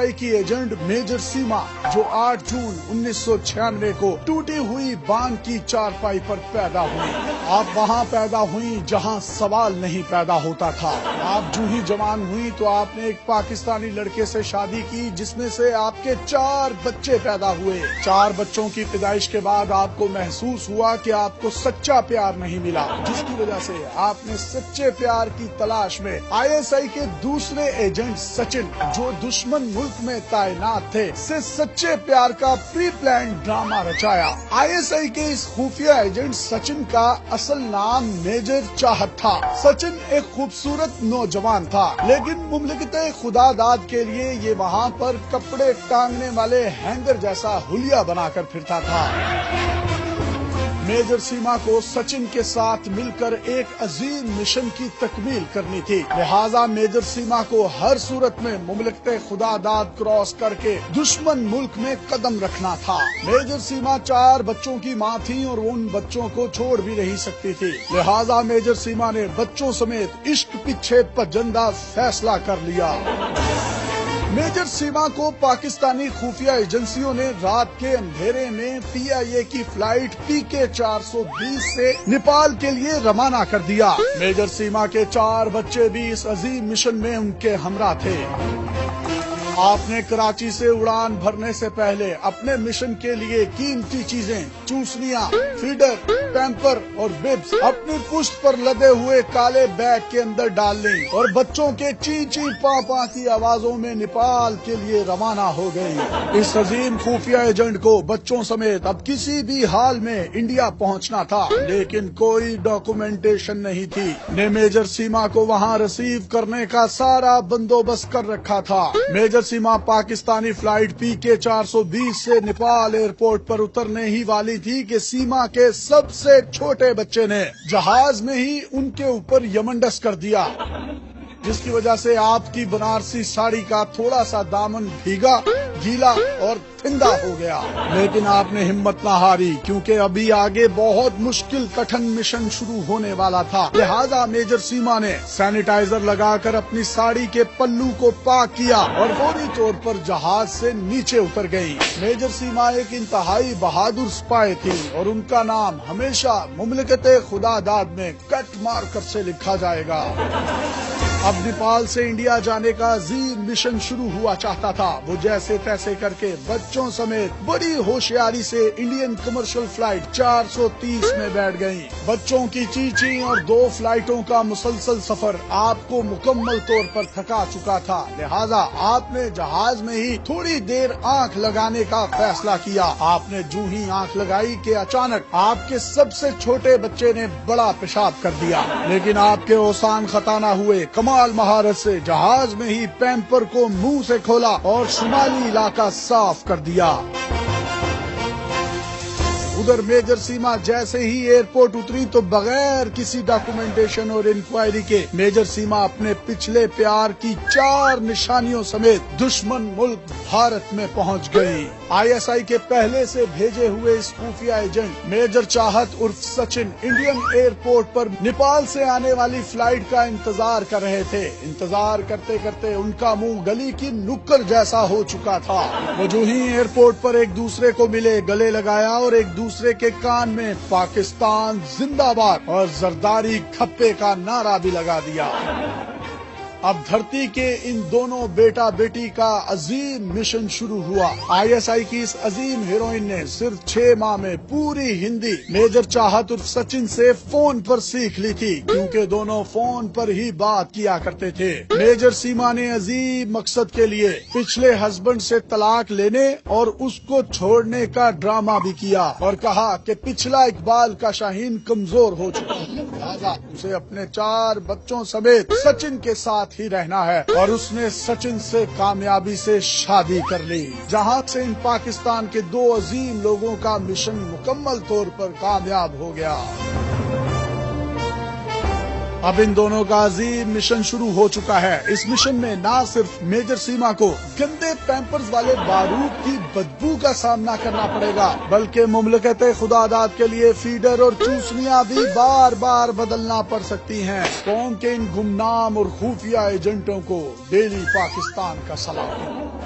की agent major सीमा जो 8 जून 1996 को टूटी हुई बांध की चारपाई पर पैदा हुई। आप वहाँ पैदा हुई जहाँ सवाल नहीं पैदा होता था। आप जो ही जवान हुई तो आपने एक पाकिस्तानी लड़के से शादी की जिसमें से आपके 4 बच्चे पैदा हुए। 4 बच्चों की पैदाइश के बाद आपको महसूस हुआ कि आपको सच्चा प्यार नहीं मिला, जिसकी वजह से आपने सच्चे प्यार की तलाश में ISI के दूसरे एजेंट सचिन, जो दुश्मन मुल्क में तैनात थे, से सच्चे प्यार का प्री प्लान ड्रामा रचाया। ISI के इस खुफिया एजेंट सचिन का असल नाम मेजर चाहत था। सचिन एक खूबसूरत नौजवान था, लेकिन मुमलिकत खुदादाद के लिए ये वहाँ पर कपड़े टांगने वाले हैंगर जैसा हुलिया बनाकर फिरता था। मेजर सीमा को सचिन के साथ मिलकर एक अजीम मिशन की तकमील करनी थी, लिहाजा मेजर सीमा को हर सूरत में मुमलिकत खुदादाद क्रॉस करके दुश्मन मुल्क में कदम रखना था। मेजर सीमा 4 बच्चों की मां थी और उन बच्चों को छोड़ भी नहीं सकती थी, लिहाजा मेजर सीमा ने बच्चों समेत इश्क पीछे पजंदा फैसला कर लिया। मेजर सीमा को पाकिस्तानी खुफिया एजेंसियों ने रात के अंधेरे में PIA की फ्लाइट PK 420 से नेपाल के लिए रवाना कर दिया। मेजर सीमा के 4 बच्चे भी इस अजीम मिशन में उनके हमरा थे। आपने कराची से उड़ान भरने से पहले अपने मिशन के लिए कीमती चीजें, चूसनियाँ, फीडर, पैम्पर और बिब्स अपनी पुश्त पर लदे हुए काले बैग के अंदर डाल ली और बच्चों के ची ची पा पा की आवाजों में नेपाल के लिए रवाना हो गई। इस अजीम खुफिया एजेंट को बच्चों समेत अब किसी भी हाल में इंडिया पहुंचना था, लेकिन कोई डॉक्यूमेंटेशन नहीं थी। ने मेजर सीमा को वहां रिसीव करने का सारा बंदोबस्त कर रखा था। मेजर सीमा पाकिस्तानी फ्लाइट PK 420 से नेपाल एयरपोर्ट पर उतरने ही वाली थी कि सीमा के सबसे छोटे बच्चे ने जहाज में ही उनके ऊपर यमंडस कर दिया, जिसकी वजह से आपकी बनारसी साड़ी का थोड़ा सा दामन भीगा, गीला और ठंडा हो गया। लेकिन आपने हिम्मत ना हारी, क्योंकि अभी आगे बहुत मुश्किल कठिन मिशन शुरू होने वाला था। लिहाजा मेजर सीमा ने सैनिटाइजर लगाकर अपनी साड़ी के पल्लू को पाक किया और फौरी तौर पर जहाज से नीचे उतर गई। मेजर सीमा एक इंतहाई बहादुर स्पाई थी और उनका नाम हमेशा मुमलिकत खुदादाद में कट मार्कर से लिखा जाएगा। अब नेपाल से इंडिया जाने का अजीम मिशन शुरू हुआ चाहता था। वो जैसे तैसे करके बच्चों समेत बड़ी होशियारी से इंडियन कमर्शियल फ्लाइट 430 में बैठ गई। बच्चों की चीची और 2 फ्लाइटों का मुसलसल सफर आपको मुकम्मल तौर पर थका चुका था, लिहाजा आपने जहाज में ही थोड़ी देर आंख लगाने का फैसला किया। आपने जो ही आंख लगाई कि अचानक आपके सबसे छोटे बच्चे ने बड़ा पेशाब कर दिया, लेकिन आपके ओसान खता न हुए। कमाल महारत से जहाज में ही पैम्पर को मुंह से खोला और शुमाली इलाका साफ कर दिया। उधर मेजर सीमा जैसे ही एयरपोर्ट उतरी तो बगैर किसी डॉक्यूमेंटेशन और इंक्वायरी के मेजर सीमा अपने पिछले प्यार की 4 निशानियों समेत दुश्मन मुल्क भारत में पहुंच गई। ISI के पहले से भेजे हुए इस खुफिया एजेंट मेजर चाहत उर्फ सचिन इंडियन एयरपोर्ट पर नेपाल से आने वाली फ्लाइट का इंतजार कर रहे थे। इंतजार करते करते उनका मुंह गली की नुक्कड़ जैसा हो चुका था। वो जो ही एयरपोर्ट पर एक दूसरे को मिले, गले लगाया और एक दूसरे के कान में पाकिस्तान जिंदाबाद और जरदारी खप्पे का नारा भी लगा दिया। अब धरती के इन दोनों बेटा बेटी का अजीम मिशन शुरू हुआ। ISI की इस अजीम हीरोइन ने सिर्फ 6 माह में पूरी हिंदी मेजर चाहत उर्फ सचिन से फोन पर सीख ली थी, क्योंकि दोनों फोन पर ही बात किया करते थे। मेजर सीमा ने अजीम मकसद के लिए पिछले हस्बैंड से तलाक लेने और उसको छोड़ने का ड्रामा भी किया और कहा कि पिछला इकबाल का शाहीन कमजोर हो चुका है, लिहाजा उसे अपने 4 बच्चों समेत सचिन के साथ ही रहना है। और उसने सचिन से कामयाबी से शादी कर ली, जहां से इन पाकिस्तान के 2 अजीम लोगों का मिशन मुकम्मल तौर पर कामयाब हो गया। अब इन दोनों का अजीम मिशन शुरू हो चुका है। इस मिशन में न सिर्फ मेजर सीमा को गंदे पैम्पर्स वाले बारूद की बदबू का सामना करना पड़ेगा, बल्कि मुमलिकत खुदादाद के लिए फीडर और चूसनियाँ भी बार बार बदलना पड़ सकती हैं। कौम के इन गुमनाम और खुफिया एजेंटों को डेली पाकिस्तान का सलाम।